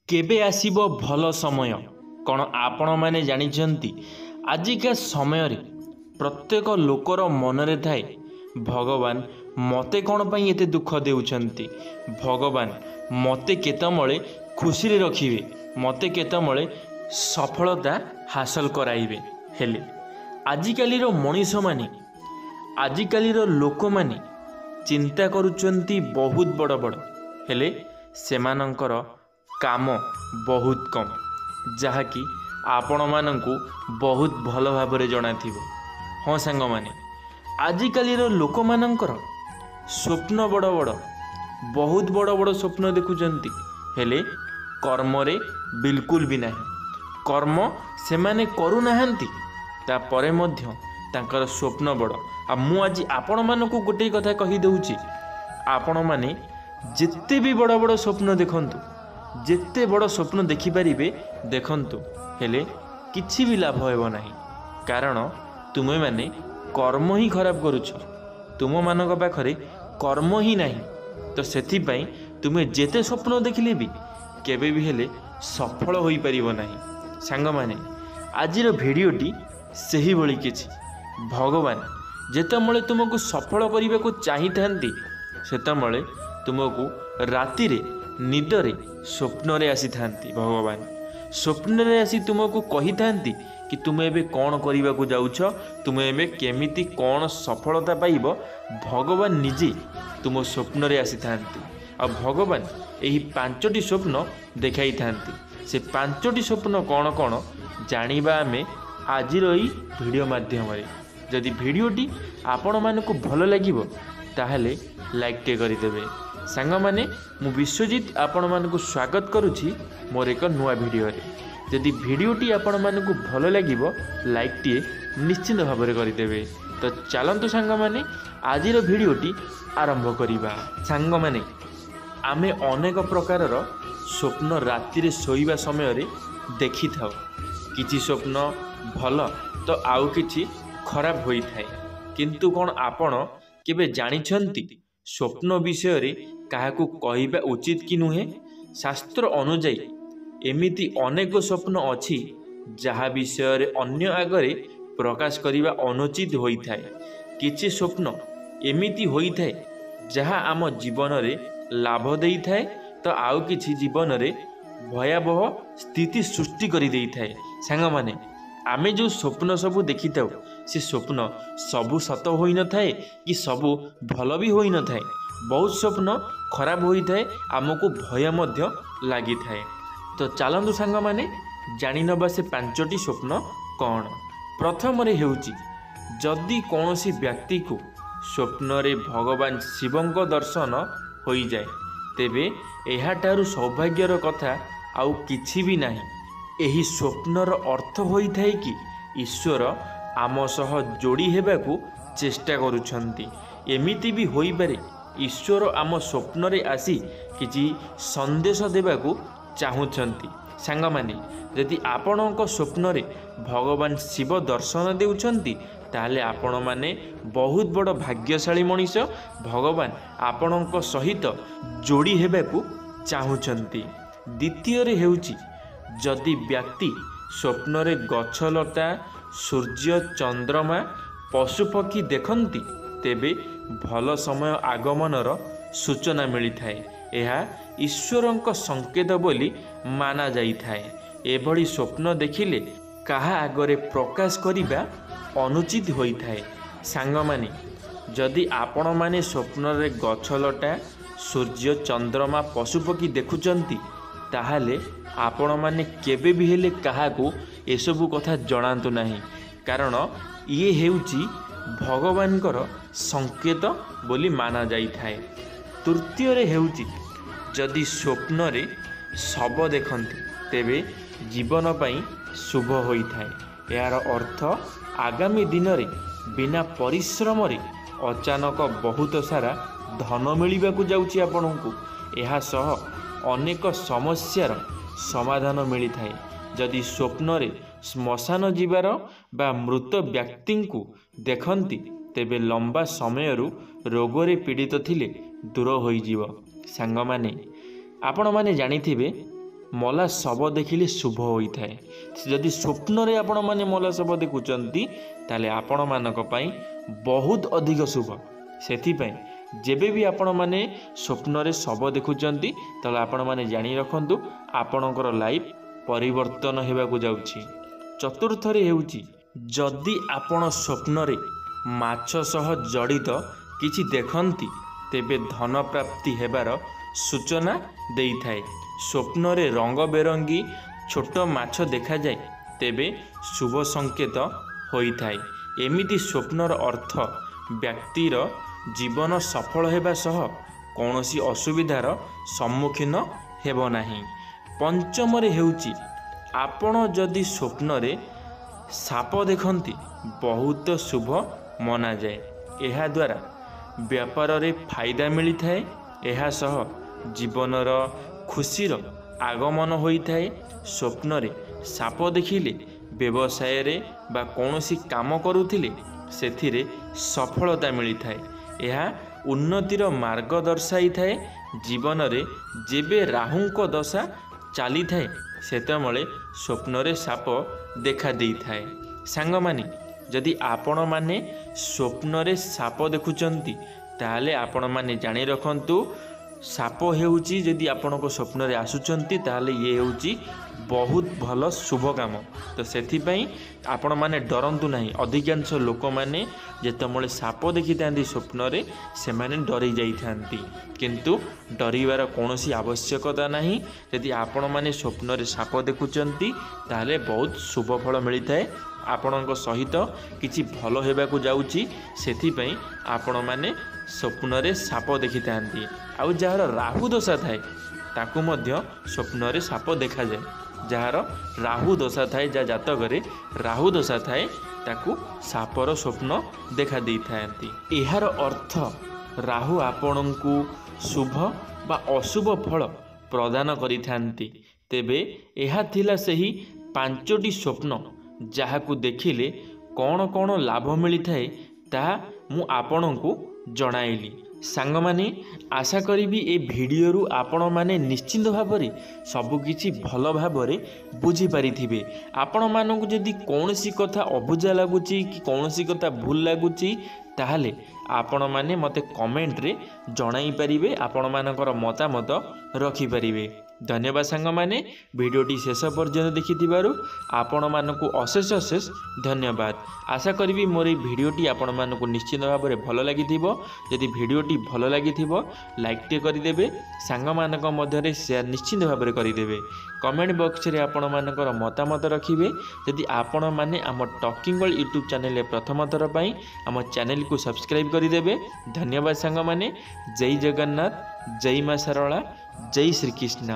केबे आसीबो भल समय कौन आपण मैंने जानिछंती आजिका समय रे प्रत्येक लोकर मनरे थाए भगवान मते कौन पई एते दुख देउछंती भगवान मते केतमळे खुशी रे रखिबे मते केतमळे सफलता हासिल कराइबे हेले आजिकालीर मनीष माने आजिकालीर लोक माने चिंता करुचंती बहुत बड़ बड़ हेले सेमानंकर काम बहुत कम जहाँकि आपण मानंकु बहुत भल भाव जना हाँ सांग माने आजिकालीर लोक मानंकर स्वप्न बड़ बड़ बहुत बड़ बड़ स्वप्न देखुचंती हेले कर्म रे बिल्कुल भी नहीं कर्म से माने करू नाहंती तापरे मध्य तांकर स्वप्न बड़ आ मु आज आपण मानकु गोटे कथा कहि दउची आपण माने जिते भी बड़ बड़ स्वप्न देखंतु जिते बड़ स्वप्न देखिपारे देखंतु हेले किछि भी लाभ हेबो नाही कारण तुमे माने कर्म ही खराब करुछ तुम मानक पाखरे कर्म ही नाही तो सेथि पई तुमे जेते स्वप्न देखिले भी केबे भी हेले सफल होई परिबो नाही सांग माने आजिर भिडियोटी सही बळी किछि भगवान जेतमळे तुमको सफल करने को चाहिए सेतमळे तुमको राति रे निदरे स्वप्न रे आसी थांती भगवान स्वप्न रे आसी तुमको कही थांती कि तुम एबे कौन करने को जाउछ तुम एबे केमिति कौन सफलता पाइब भगवान निजे तुम स्वप्न रे आसी थांती आ भगवान एही पांचटी स्वप्न देखाई थांती से पांचटी स्वप्न कौन कौन जानिबा आमे आजिर एही वीडियो माध्यम रे जदि भिडियोटी आपण मानकु भल लागिबो ताहले लाइक टे करदेवे सांग माने मु विश्वजीत आपण मानकु स्वागत करुछि मोर एक नुआ भिडियो रे जदि भिडियोटी आपण मानकु भल लागिबो लाइक टे निश्चित भाव में करदेवे तो चलंतु सांग माने आजिर भिडियोटी आरंभ करिबा सांग माने आमे अनेक प्रकारर स्वप्न राति रे सोइबा समय रे देखि थाओ किछि स्वप्न भल तो आउ किछि खराब होई थाए किंतु कौन आपण केबे जानिछंती स्वप्न विषय रे काहाकू कहिबा उचित कि नुहे शास्त्र अनुଯାयी एमिति अनेक स्वप्न अछि जहा विषय रे अन्य आगरे प्रकाश करिबा अनुचित होई थाए किछि स्वप्न एमिति होई थाए जहा आम जीवन रे लाभ देई थाए तो आउ किछि जीवन रे भयावह स्थिति सृष्टि करि देई थाए सांग माने आमे जो स्वप्न सबू देखी था से स्वप्न सबू सत हो न थाए कि सबू भल भी हो न थाए बहुत स्वप्न खराब होई थाए आमको भय मध्य लगी थाए तो चलंतु सांग माने जानि नबा से पांचटी स्वप्न कौन प्रथम रे हेउची जदि कौनसी व्यक्ति को स्वप्न रे भगवान शिवंक दर्शन हो जाए तेबे एहाटारु सौभाग्यर कथा आउ किछि भी नाही एही स्वप्नर अर्थ होई थाए कि ईश्वर आम सह जोड़ी हेबाकू चेष्टा करुछंती एमिति भी होई पारे ईश्वर आम स्वप्न रे आसी किछि संदेश देबाकू चाहुछंती सांग माने यदि आपणक स्वप्न रे भगवान शिव दर्शन देउछंती ताहले आपण माने बहुत बड़ भाग्यशाली मनीष भगवान आपणक सहित जोड़ी हेबाकू चाहुछंती द्वितीय रे हेउची जदि व्यक्ति स्वप्न रे गछलता सूर्य चंद्रमा पशुपक्षी देखंती तेबे भल समय आगमनर सूचना मिली थाए यह ईश्वरंक संकेत बोली माना जाई थाए एभली स्वप्न देखिले काहा आगरे प्रकाश करिबा अनुचित होई थाए सांग माने जदि आपण माने स्वप्न रे गछलता सूर्य चंद्रमा पशुपक्षी देखुचंती ताहाले आपण माने केबे भी हेले काहाकू एसबू कथा जणांतु नाही कारण ये हेउची भगवानकर संकेत बोली माना जाई थाए तृतीय रे हेउची जदि स्वप्न रे शव देखंती तेबे जीवन पई शुभ होई थाए यार अर्थ आगामी दिन रे बिना परिश्रम रे अचानक बहुत सारा धन मिलिबा को जाउची आपनकू एहा सह अनेक समस्यार समाधान मिली थाए जदि स्वप्न रे श्मशान जीवार बा मृत व्यक्ति को देखंती तेबे लंबा समय रोग रे पीड़ित थिले दूर होई जीव सांग माने आपण माने जानिथिबे ମଲା ଶବ ଦେଖିଲେ ଶୁଭ ହୋଇଥାଏ। ଯଦି ସ୍ୱପ୍ନରେ ଆପଣମାନେ ମଲା ଶବ ଦେଖୁଛନ୍ତି ତାହେଲେ ଆପଣମାନଙ୍କ ପାଇଁ ବହୁତ ଅଧିକ ଶୁଭ। ସେଥିପାଇଁ ଯେବେ ବି ଆପଣମାନେ ସ୍ୱପ୍ନରେ ଶବ ଦେଖୁଛନ୍ତି ତାହେଲେ ଆପଣମାନେ ଜାଣି ରଖନ୍ତୁ ଆପଣଙ୍କର ଲାଇଫ୍ ପରିବର୍ତ୍ତନ ହେବାକୁ ଯାଉଛି। ଚତୁର୍ଥରେ ହେଉଛି ଯଦି ଆପଣ ସ୍ୱପ୍ନରେ ମାଛ ସହ ଜଡ଼ିତ କିଛି ଦେଖନ୍ତି ତେବେ ଧନ ପ୍ରାପ୍ତି ହେବାର ସୂଚନା ଦେଇଥାଏ। ସ୍ୱପ୍ନରେ ରଙ୍ଗବେରଙ୍ଗୀ ଛୋଟ ମାଛ ଦେଖାଯାଏ ତେବେ ଶୁଭ ସଂକେତ ହୋଇଥାଏ। ଏମିତି ସ୍ୱପ୍ନର ଅର୍ଥ ବ୍ୟକ୍ତିର ଜୀବନ ସଫଳ ହେବା ସହ କୌଣସି ଅସୁବିଧାର ସମ୍ମୁଖୀନ ହେବ ନାହିଁ। ପଞ୍ଚମରେ ହେଉଛି ଆପଣ ଯଦି ସ୍ୱପ୍ନରେ ସାପ ଦେଖନ୍ତି ବହୁତ ଶୁଭ ମନାଯାଏ। ଏହାଦ୍ୱାରା ବେପାରରେ ଫାଇଦା ମିଳିଥାଏ। ଏହା ସହ ଜୀବନର ଖୁସିର ଆଗମନ ହୋଇଥାଏ। ସ୍ୱପ୍ନରେ ସାପ ଦେଖିଲେ ବ୍ୟବସାୟରେ ବା କୌଣସି କାମ କରୁଥିଲେ ସେଥିରେ ସଫଳତା ମିଳିଥାଏ। ଏହା ଉନ୍ନତିର ମାର୍ଗ ଦର୍ଶାଇଥାଏ। ଜୀବନରେ ଯେବେ ରାହୁଙ୍କ ଦଶା ଚାଲିଥାଏ ସେତେବେଳେ ସ୍ୱପ୍ନରେ ସାପ ଦେଖା ଦେଇଥାଏ। ସାଙ୍ଗମାନେ ଯଦି ଆପଣମାନେ ସ୍ୱପ୍ନରେ ସାପ ଦେଖୁଛନ୍ତି ତାହେଲେ ଆପଣମାନେ ଜାଣି ରଖନ୍ତୁ ସାପ ହେଉଛି ଯଦି ଆପଣଙ୍କ ସ୍ୱପ୍ନରେ ଆସୁଛନ୍ତି ତାହେଲେ ଇଏ ହେଉଛି ବହୁତ ଭଲ ଶୁଭ କାମ। ତ ସେଥିପାଇଁ ଆପଣମାନେ ଡରନ୍ତୁ ନାହିଁ। ଅଧିକାଂଶ ଲୋକମାନେ ଯେତେବେଳେ ସାପ ଦେଖିଥାନ୍ତି ସ୍ୱପ୍ନରେ ସେମାନେ ଡରି ଯାଇଥାନ୍ତି, କିନ୍ତୁ ଡରିବାର କୌଣସି ଆବଶ୍ୟକତା ନାହିଁ। ଯଦି ଆପଣମାନେ ସ୍ୱପ୍ନରେ ସାପ ଦେଖୁଛନ୍ତି ତାହେଲେ ବହୁତ ଶୁଭ ଫଳ ମିଳିଥାଏ। ଆପଣଙ୍କ ସହିତ କିଛି ଭଲ ହେବାକୁ ଯାଉଛି, ସେଥିପାଇଁ ଆପଣମାନେ ସ୍ୱପ୍ନରେ ସାପ ଦେଖିଥାନ୍ତି। ଆଉ ଯାହାର ରାହୁ ଦଶା ଥାଏ ତାକୁ ମଧ୍ୟ ସ୍ୱପ୍ନରେ ସାପ ଦେଖାଯାଏ। ଯାହାର ରାହୁ ଦଶା ଥାଏ, ଯାହା ଜାତକରେ ରାହୁ ଦଶା ଥାଏ ତାକୁ ସାପର ସ୍ୱପ୍ନ ଦେଖା ଦେଇଥାନ୍ତି। ଏହାର ଅର୍ଥ ରାହୁ ଆପଣଙ୍କୁ ଶୁଭ ବା ଅଶୁଭ ଫଳ ପ୍ରଦାନ କରିଥାନ୍ତି। ତେବେ ଏହା ଥିଲା ସେହି 5ଟି ସ୍ୱପ୍ନ ଯାହାକୁ ଦେଖିଲେ କ'ଣ କ'ଣ ଲାଭ ମିଳିଥାଏ ତାହା ମୁଁ ଆପଣଙ୍କୁ ଜଣାଇଲି। ସାଙ୍ଗମାନେ ଆଶା କରିବି ଏ ଭିଡ଼ିଓରୁ ଆପଣମାନେ ନିଶ୍ଚିନ୍ତ ଭାବରେ ସବୁକିଛି ଭଲ ଭାବରେ ବୁଝିପାରିଥିବେ। ଆପଣମାନଙ୍କୁ ଯଦି କୌଣସି କଥା ଅବୁଝା ଲାଗୁଛି କି କୌଣସି କଥା ଭୁଲ ଲାଗୁଛି ତାହେଲେ ଆପଣମାନେ ମୋତେ କମେଣ୍ଟରେ ଜଣାଇ ପାରିବେ, ଆପଣମାନଙ୍କର ମତାମତ ରଖିପାରିବେ। ଧନ୍ୟବାଦ ସାଙ୍ଗମାନେ, ଭିଡ଼ିଓଟି ଶେଷ ପର୍ଯ୍ୟନ୍ତ ଦେଖିଥିବାରୁ ଆପଣମାନଙ୍କୁ ଅଶେଷ ଅଶେଷ ଧନ୍ୟବାଦ। ଆଶା କରିବି ମୋର এই ଭିଡ଼ିଓଟି ଆପଣମାନଙ୍କୁ ନିଶ୍ଚିତ ଭାବରେ ଭଲ ଲାଗିଥିବ। ଯଦି ଭିଡ଼ିଓଟି ଭଲ ଲାଗିଥିବ ଲାଇକ୍ଟେ କରିଦେବେ, ସାଙ୍ଗମାନଙ୍କ ମଧ୍ୟରେ ସେୟାର ନିଶ୍ଚିତ ଭାବରେ କରିଦେବେ। କମେଣ୍ଟ ବକ୍ସରେ ଆପଣମାନଙ୍କର ମତାମତ ରଖିବେ। ଯଦି ଆପଣମାନେ ଆମ ଟକିଂ ୱାର୍ଲ୍ଡ ୟୁଟ୍ୟୁବ୍ ଚ୍ୟାନେଲରେ ପ୍ରଥମ ଥର ପାଇଁ ଆମ ଚ୍ୟାନେଲକୁ ସବସ୍କ୍ରାଇବ୍ କରିଦେବେ। ଧନ୍ୟବାଦ ସାଙ୍ଗମାନେ। ଜୟ ଜଗନ୍ନାଥ, ଜୟ ମା ଶାରଳା, ଜୟ ଶ୍ରୀକୃଷ୍ଣ।